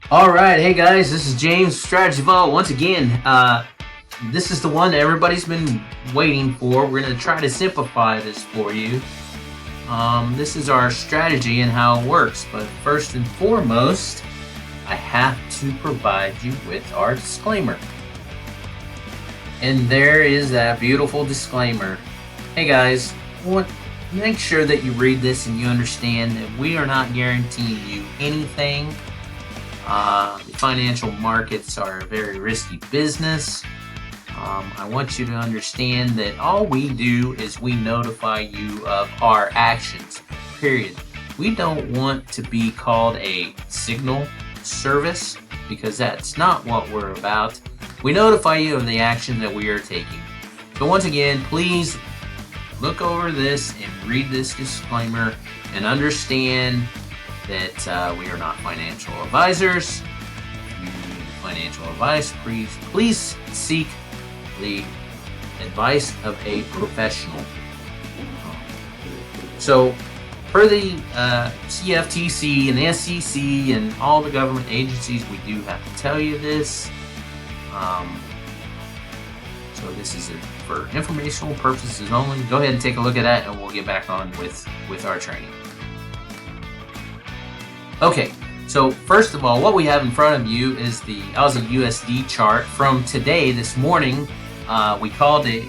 All right, hey guys, this is James Strategy Vault once again. This is the one that everybody's been waiting for. We're going to try to simplify this for you. This is our strategy and how it works. But first and foremost, I have to provide you with our disclaimer. And there is that beautiful disclaimer. Hey guys, make sure that you read this and you understand that we are not guaranteeing you anything. The financial markets are a very risky business. I want you to understand that all we do is we notify you of our actions, period. We don't want to be called a signal service because that's not what we're about. We notify you of the action that we are taking. So once again, please look over this and read this disclaimer and understand that we are not financial advisors. If you need financial advice, please seek the advice of a professional. So, per the CFTC and the SEC and all the government agencies, we do have to tell you this. So this is for informational purposes only. Go ahead and take a look at that, and we'll get back on with our training. Okay, so first of all, what we have in front of you is the Aussie USD chart from today, this morning. We called or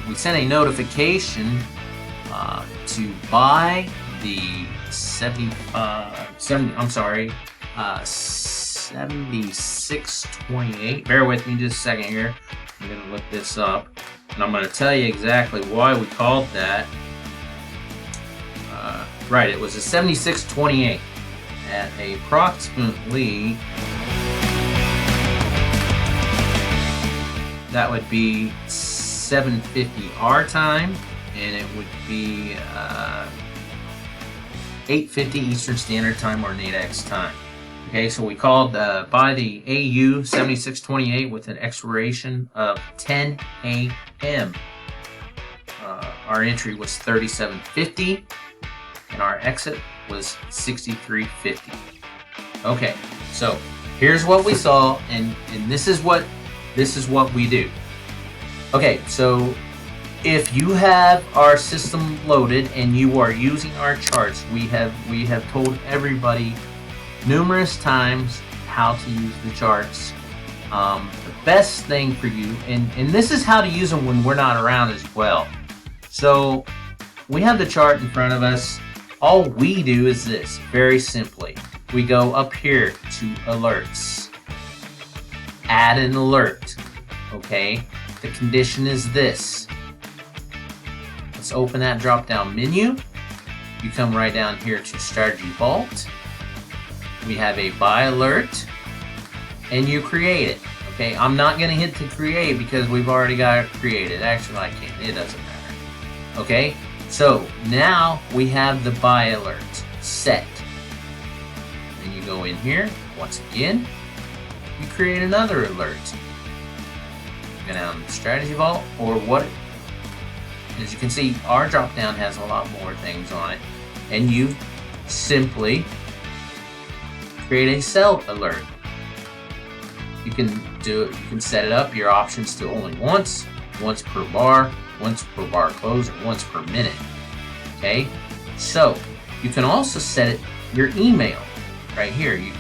we sent a notification to buy the 76.28. Bear with me just a second here. I'm gonna look this up, and I'm gonna tell you exactly why we called that. Right, it was a 76.28 at approximately, that would be 7:50 our time, and it would be 8:50 Eastern Standard Time or Nadex time. Okay, so we called by the AU 76.28 with an expiration of 10 a.m. Our entry was 37.50. And our exit was 63.50. Okay, so here's what we saw, and this is what we do. Okay, so if you have our system loaded and you are using our charts, we have told everybody numerous times how to use the charts. The best thing for you, and this is how to use them when we're not around as well. So we have the chart in front of us. All we do is this, very simply. We go up here to alerts. Add an alert, okay? The condition is this. Let's open that drop-down menu. You come right down here to Strategy Vault. We have a buy alert, and you create it, okay? I'm not gonna hit to create because we've already got it created. Actually, I can't, it doesn't matter, okay? So now we have the buy alert set. And you go in here, once again, you create another alert. Go down to Strategy Vault, or what, as you can see, our drop down has a lot more things on it. And you simply create a sell alert. You can do it, you can set it up, your options to only once per bar, once per bar close, or once per minute. Okay, so you can also set it your email right here. I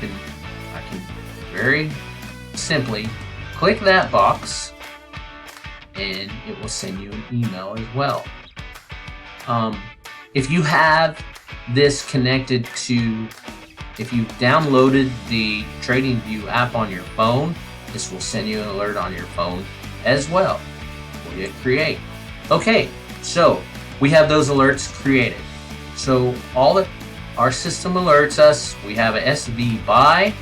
can very simply click that box, and it will send you an email as well. If you have this connected to, if you downloaded the TradingView app on your phone, this will send you an alert on your phone as well. We'll hit create. Okay, so we have those alerts created. So all that our system alerts us, we have a SV buy,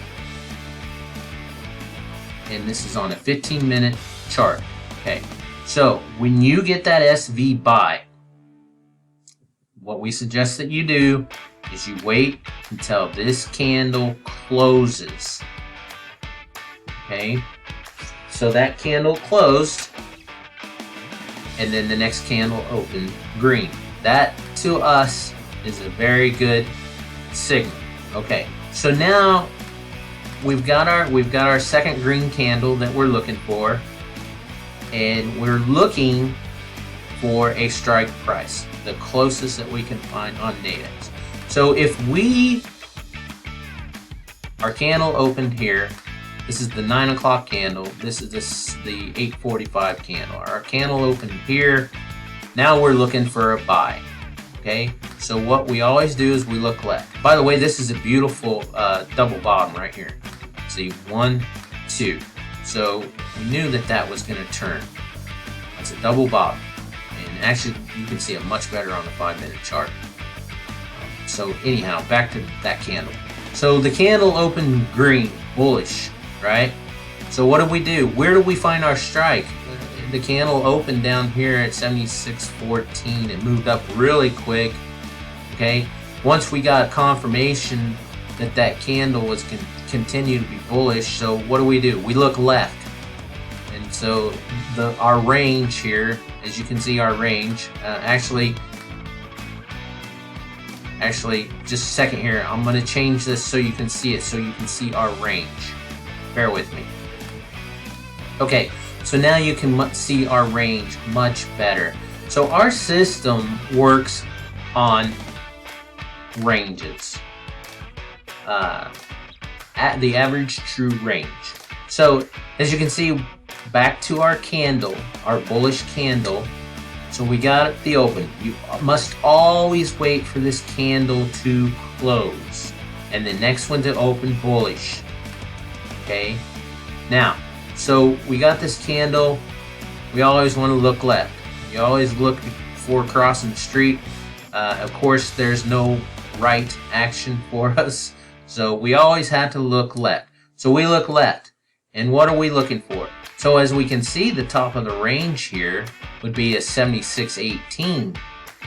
and this is on a 15-minute chart. Okay, so when you get that SV buy, what we suggest that you do is you wait until this candle closes. Okay, so that candle closed, and then the next candle opened green. That to us is a very good signal. Okay, so now we've got our second green candle that we're looking for, and we're looking for a strike price, the closest that we can find on Nadex. So if our candle opened here, this is the 9 o'clock candle, this is the 8:45 candle. Our candle opened here. Now we're looking for a buy. Okay, so what we always do is we look left. By the way, this is a beautiful double bottom right here. See, 1, 2. So we knew that was going to turn. That's a double bottom. And actually, you can see it much better on the 5-minute chart. So anyhow, back to that candle. So the candle opened green, bullish, right? So what do? Where do we find our strike? The candle opened down here at 76.14. It moved up really quick. Okay, once we got confirmation that candle was continue to be bullish, so what do? We look left, and so our range here, as you can see, our range actually, just a second here. I'm going to change this so you can see it, so you can see our range. Bear with me. Okay, so now you can see our range much better. So our system works on ranges, at the average true range. So as you can see, back to our candle, our bullish candle. So we got the open. You must always wait for this candle to close and the next one to open bullish. Okay, now, so we got this candle. We always want to look left. You always look before crossing the street. Of course, there's no right action for us, so we always have to look left. So we look left, and what are we looking for? So as we can see, the top of the range here would be a 76.18,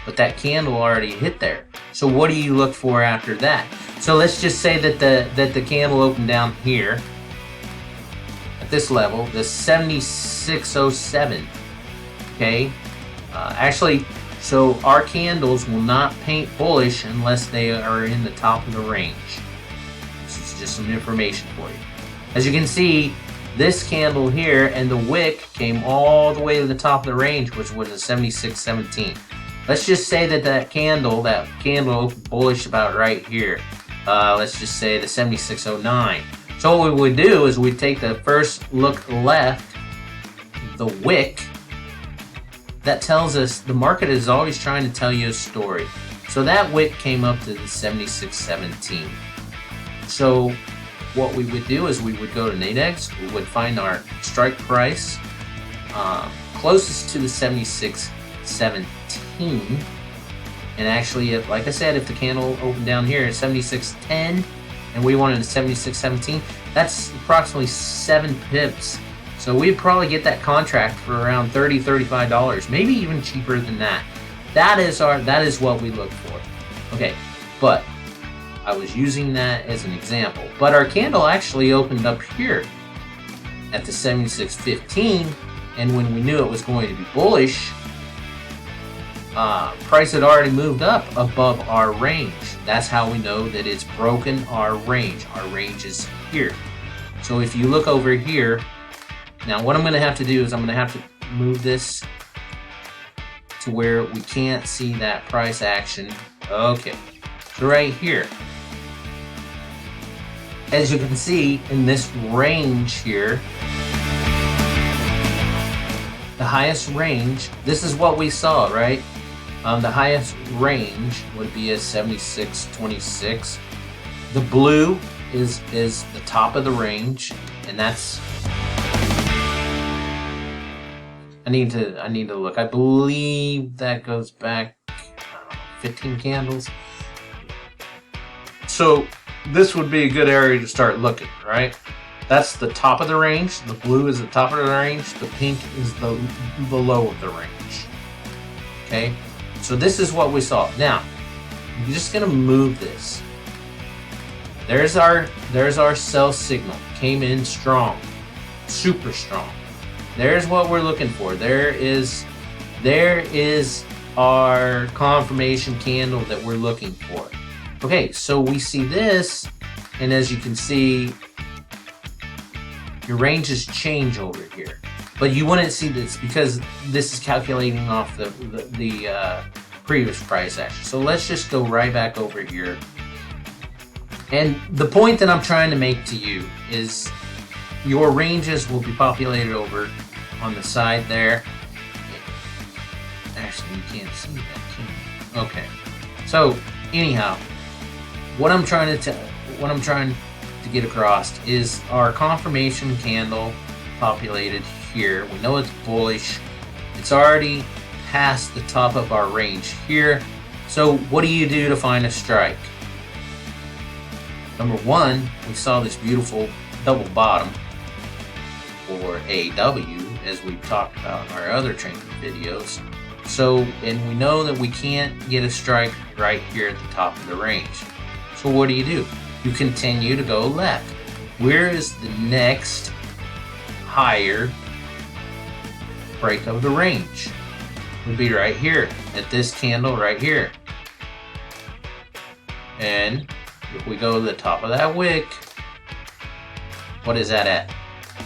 but that candle already hit there. So what do you look for after that? So let's just say that the candle opened down here at this level, the 76.07. Okay, actually, so our candles will not paint bullish unless they are in the top of the range. This is just some information for you. As you can see, this candle here and the wick came all the way to the top of the range, which was a 76.17. Let's just say that candle opened bullish about right here. Let's just say the 76.09. So what we would do is we'd take the first look left, the wick. That tells us the market is always trying to tell you a story. So that wick came up to the 76.17. So what we would do is we would go to Nadex, we would find our strike price closest to the 76.17. And actually, like I said, if the candle opened down here at 76.10 and we wanted a 76.17, that's approximately 7 pips. So we'd probably get that contract for around $30, $35, maybe even cheaper than that. That is what we look for. Okay, but I was using that as an example. But our candle actually opened up here at the 76.15, and when we knew it was going to be bullish, price had already moved up above our range. That's how we know that it's broken our range. Our range is here. So if you look over here, now what I'm going to have to do is I'm going to have to move this to where we can't see that price action. Okay, so right here, as you can see in this range here, the highest range, this is what we saw, right? The highest range would be a 76.26. The blue is the top of the range, and that's, I need to look. I believe that goes back 15 candles. So this would be a good area to start looking, right? That's the top of the range. The blue is the top of the range. The pink is the low of the range. Okay, so this is what we saw. Now, I'm just gonna move this. There's our sell signal. Came in strong, super strong. There's what we're looking for. There is our confirmation candle that we're looking for. Okay, so we see this, and as you can see, your ranges change over here. But you wouldn't see this because this is calculating off the previous price action. So let's just go right back over here. And the point that I'm trying to make to you is your ranges will be populated over on the side there. Actually, you can't see that, can you? Okay. So anyhow, what I'm trying to get across is our confirmation candle populated here. We know it's bullish. It's already past the top of our range here. So what do you do to find a strike? Number one, we saw this beautiful double bottom or AW, as we've talked about in our other training videos. So, and we know that we can't get a strike right here at the top of the range. So what do? You continue to go left. Where is the next higher break of the range? Would be right here at this candle right here. And if we go to the top of that wick, what is that at?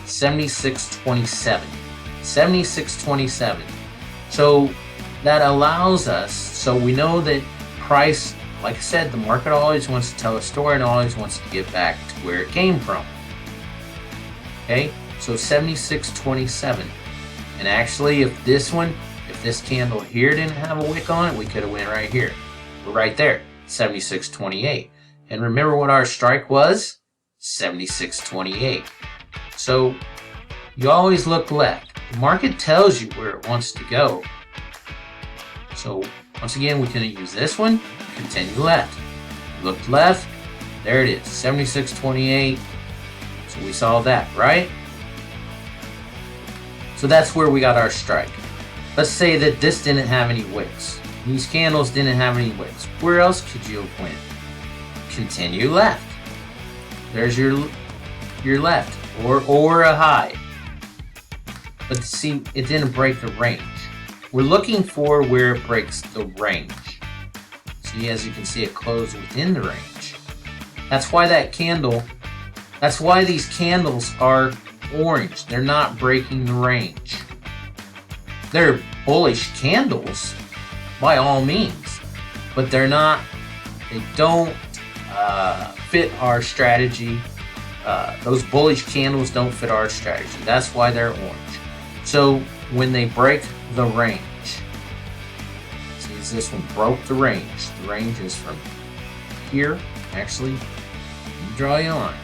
76.27. 76.27. So that allows us, so we know that price, like I said, the market always wants to tell a story and always wants to get back to where it came from. Okay, so 76.27. And actually, if this candle here didn't have a wick on it, we could have went right here. We're right there, 76.28. And remember what our strike was? 76.28. So you always look left. The market tells you where it wants to go. So once again, we can use this one, continue left. Look left, there it is, 76.28. So we saw that, right? So that's where we got our strike. Let's say that this didn't have any wicks. These candles didn't have any wicks. Where else could you have went? Continue left. There's your left or a high. But see, it didn't break the range. We're looking for where it breaks the range. See, as you can see, it closed within the range. That's why that's why these candles are orange. They're not breaking the range. They're bullish candles by all means, but they don't fit our strategy. Those bullish candles don't fit our strategy. That's why they're orange. So when they break the range, see, this one broke the range. The range is from here. Actually, you draw your line.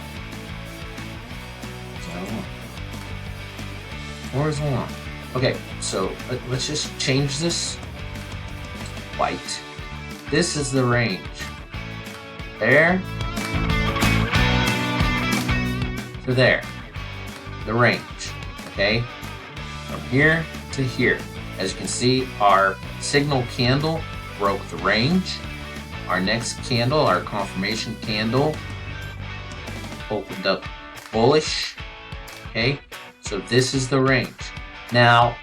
Horizontal. Okay, so let's just change this white. This is the range. There to there. The range. Okay? From here to here. As you can see, our signal candle broke the range. Our next candle, our confirmation candle, opened up bullish. Okay? So this is the range. Now,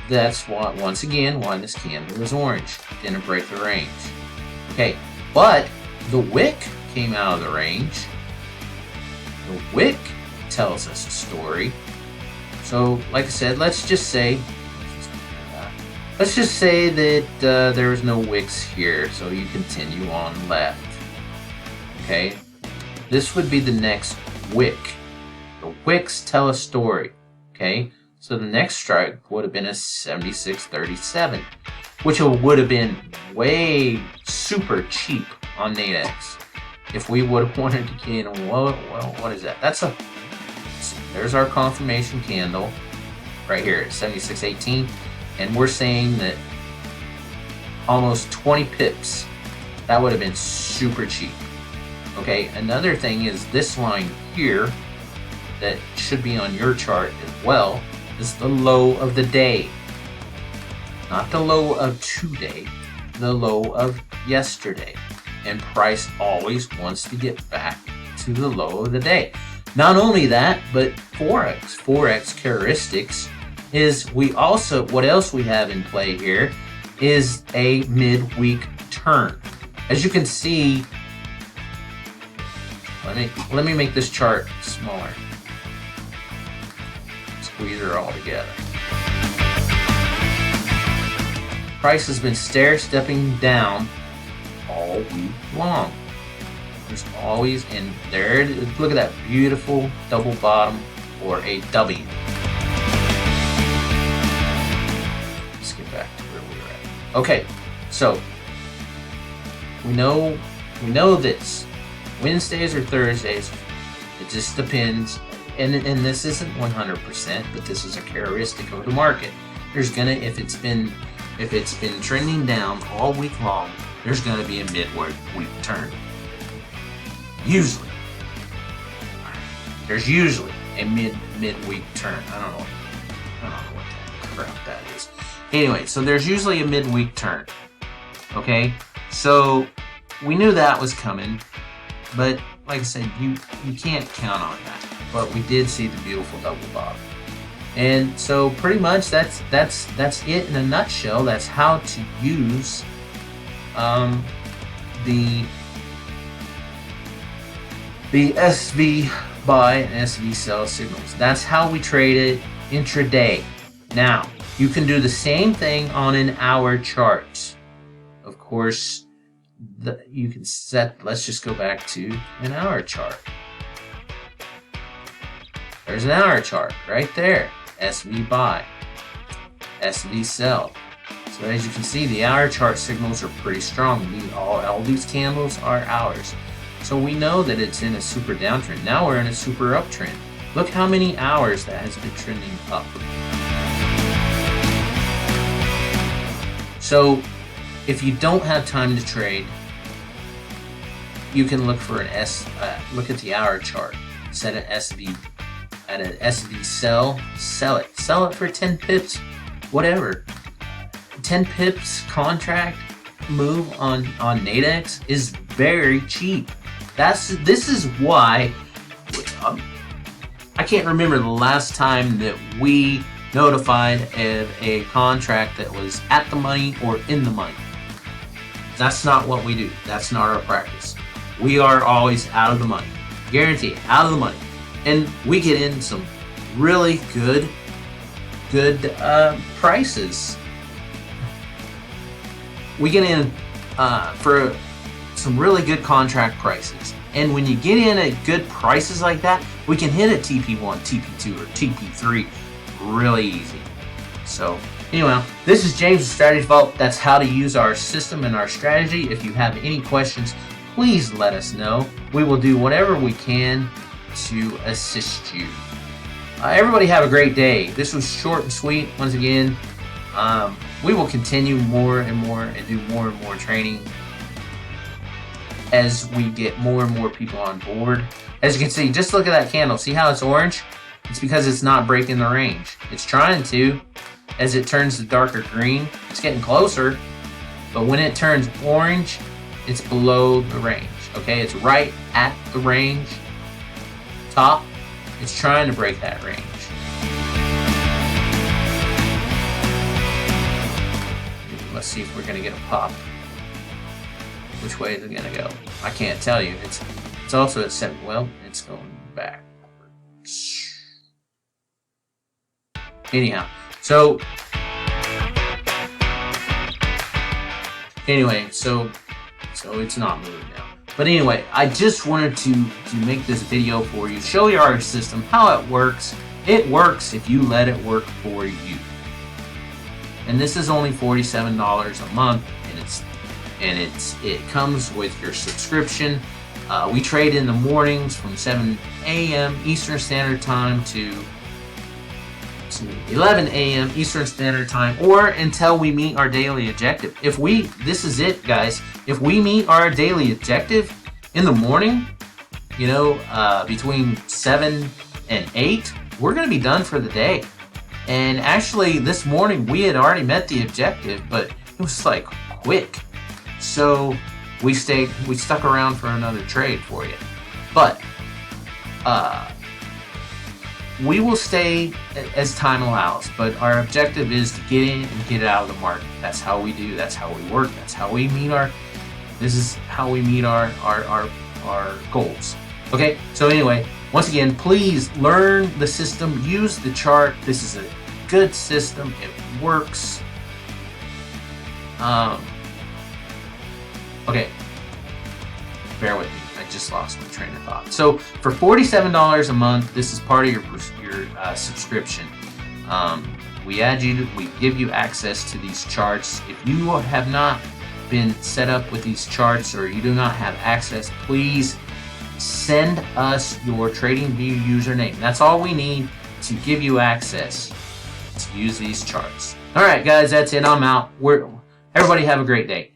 that's why, once again, why this candle is orange. Didn't break the range. Okay, but the wick came out of the range. The wick tells us a story. So, like I said, let's just say that there was no wicks here, so you continue on left. Okay, this would be the next wick. The wicks tell a story. Okay, so the next strike would have been a 76.37, which would have been way super cheap on Nadex. If we would have wanted to get in, well, what is that? There's our confirmation candle right here at 76.18, and we're saying that almost 20 pips, that would have been super cheap. Okay, another thing is this line here that should be on your chart as well is the low of the day. Not the low of today, the low of yesterday. And price always wants to get back to the low of the day. Not only that, but Forex characteristics is we also, what else we have in play here is a midweek turn. As you can see, let me make this chart smaller. squeeze her all together. Price has been stair-stepping down all week long. There's always, and there it is. Look at that beautiful double bottom or a W. Let's get back to where we were at. Okay, so we know this. Wednesdays or Thursdays, it just depends. And this isn't 100%, but this is a characteristic of the market. There's gonna, if it's been trending down all week long, there's gonna be a midweek turn. Usually, there's usually a midweek turn. I don't know what that crap that is. Anyway, so there's usually a midweek turn. Okay, so we knew that was coming, but like I said, you can't count on that. But we did see the beautiful double bottom, and so pretty much that's it in a nutshell. That's how to use the SV buy and SV sell signals. That's how we trade it intraday. Now, you can do the same thing on an hour chart. Of course, you can set, let's just go back to an hour chart. There's an hour chart right there. SV buy, SV sell. So as you can see, the hour chart signals are pretty strong. All these candles are hours. So we know that it's in a super downtrend. Now we're in a super uptrend. Look how many hours that has been trending up. So if you don't have time to trade, you can look for look at the hour chart. Set an SV at an SV sell it for 10 pips, whatever. 10 pips contract move on Nadex is very cheap. This is why I can't remember the last time that we notified of a contract that was at the money or in the money. That's not what we do. That's not our practice. We are always out of the money. Guarantee it, out of the money. And we get in some really good prices. We get in for some really good contract prices. And when you get in at good prices like that, we can hit a TP1, TP2, or TP3 really easy. So anyway, this is James with Strategy Vault. That's how to use our system and our strategy. If you have any questions, please let us know. We will do whatever we can to assist you. Everybody have a great day. This was short and sweet. Once again, we will continue more and more and do more and more training as we get more and more people on board. As you can see, just look at that candle. See how it's orange? It's because it's not breaking the range. It's trying to. As it turns to darker green, it's getting closer. But when it turns orange, it's below the range. Okay, it's right at the range. Top, it's trying to break that range. Let's see if we're gonna get a pop. Which way is it gonna go? I can't tell you. It's also at 7. Well, it's going back. Anyhow, so anyway, so it's not moving now. But anyway, I just wanted to make this video for you, show you our system, how it works. It works if you let it work for you. And this is only $47 a month, and it comes with your subscription. We trade in the mornings from 7 a.m. Eastern Standard Time to 11 a.m. Eastern Standard Time, or until we meet our daily objective. This is it, guys. If we meet our daily objective in the morning, between 7 and 8, we're going to be done for the day. And actually, this morning we had already met the objective, but it was like quick. So we stuck around for another trade for you. But we will stay as time allows, but our objective is to get in and get out of the market. That's how we do. That's how we work. That's how we meet this is how we meet our goals. Okay, so anyway, once again, please learn the system, use the chart. This is a good system. It works. Okay, bear with me. I just lost my train of thought. So for $47 a month, this is part of your subscription. We give you access to these charts. If you have not been set up with these charts or you do not have access, please send us your TradingView username. That's all we need to give you access to use these charts. All right, guys, that's it. I'm out. Everybody have a great day.